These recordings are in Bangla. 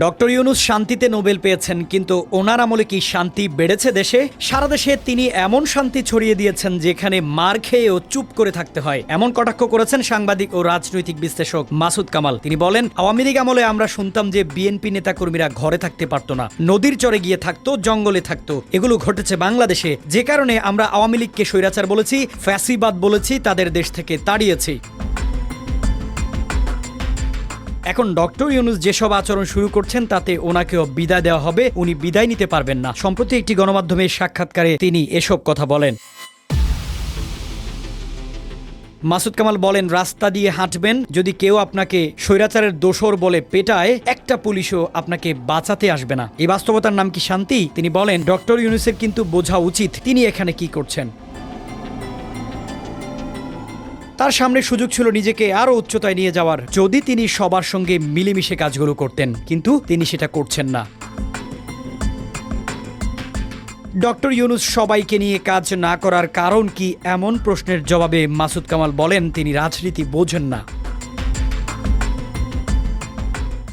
ডক্টর ইউনূস শান্তিতে নোবেল পেয়েছেন, কিন্তু ওনার আমলে কি শান্তি বেড়েছে দেশে? সারা দেশে তিনি এমন শান্তি ছড়িয়ে দিয়েছেন যেখানে মার খেয়েও চুপ করে থাকতে হয়, এমন কটাক্ষ করেছেন সাংবাদিক ও রাজনৈতিক বিশ্লেষক মাসুদ কামাল। তিনি বলেন, আওয়ামী লীগ আমলে আমরা শুনতাম যে বিএনপি নেতাকর্মীরা ঘরে থাকতে পারত না, নদীর চরে গিয়ে থাকতো, জঙ্গলে থাকতো। এগুলো ঘটেছে বাংলাদেশে, যে কারণে আমরা আওয়ামী লীগকে স্বৈরাচার বলেছি, ফ্যাসিবাদ বলেছি, তাদের দেশ থেকে তাড়িয়েছি। এখন ডক্টর ইউনূস যেসব আচরণ শুরু করছেন তাতে ওনাকেও বিদায় দেওয়া হবে, উনি বিদায় নিতে পারবেন না। সম্প্রতি একটি গণমাধ্যমের সাক্ষাৎকারে তিনি এসব কথা বলেন। মাসুদ কামাল বলেন, রাস্তা দিয়ে হাঁটবেন, যদি কেউ আপনাকে স্বৈরাচারের দোসর বলে পেটায়, একটা পুলিশও আপনাকে বাঁচাতে আসবে না। এই বাস্তবতার নাম কি শান্তি? তিনি বলেন, ডক্টর ইউনূসের কিন্তু বোঝা উচিত তিনি এখানে কি করছেন। তার সামনে সুযোগ ছিল নিজেকে আরো উচ্চতায় নিয়ে যাওয়ার, যদি তিনি সবার সঙ্গে মিলেমিশে কাজগুলো করতেন, কিন্তু তিনি সেটা করছেন না। ডক্টর ইউনূস সবাইকে নিয়ে কাজ না করার কারণ কি, এমন প্রশ্নের জবাবে মাসুদ কামাল বলেন, তিনি রাজনীতি বোঝেন না।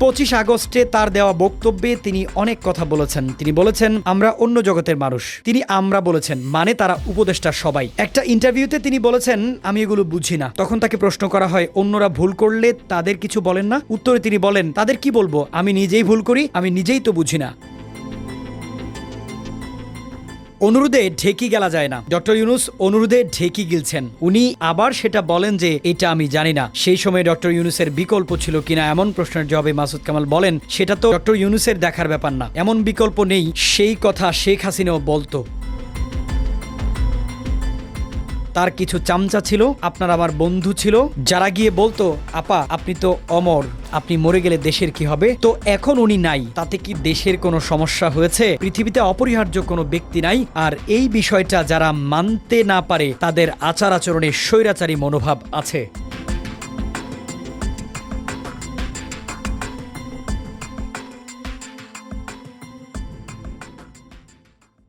25 আগস্টে তার দেওয়া বক্তব্যে তিনি অনেক কথা বলেছেন। তিনি বলেছেন, আমরা অন্য জগতের মানুষ। তিনি আমরা বলেছেন, মানে তারা উপদেষ্টা সবাই। একটা ইন্টারভিউতে তিনি বলেছেন, আমি এগুলো বুঝি না। তখন তাকে প্রশ্ন করা হয়, অন্যরা ভুল করলে তাদের কিছু বলেন না? উত্তরে তিনি বলেন, তাদের কি বলবো, আমি নিজেই ভুল করি, আমি নিজেই তো বুঝি না। অনুরোধে ঢেকি গেলা যায় না। ডক্টর ইউনূস অনুরোধে ঢেকি গিলছেন। উনি আবার সেটা বলেন যে এটা আমি জানি না। সেই সময় ডক্টর ইউনূসের বিকল্প ছিল কিনা এমন প্রশ্নের জবাবে মাসুদ কামাল বলেন, সেটা তো ডক্টর ইউনূসের দেখার ব্যাপার না, এমন বিকল্প নেই। সেই কথা শেখ হাসিনাও বলতো। তার কিছু চামচা ছিল, আপনার আমার বন্ধু ছিল, যারা গিয়ে বলতো, আপা আপনি তো অমর, আপনি মরে গেলে দেশের কি হবে? তো এখন উনি নাই, তাতে কি দেশের কোনো সমস্যা হয়েছে? পৃথিবীতে অপরিহার্য কোনো ব্যক্তি নাই। আর এই বিষয়টা যারা মানতে না পারে, তাদের আচার আচরণে স্বৈরাচারী মনোভাব আছে।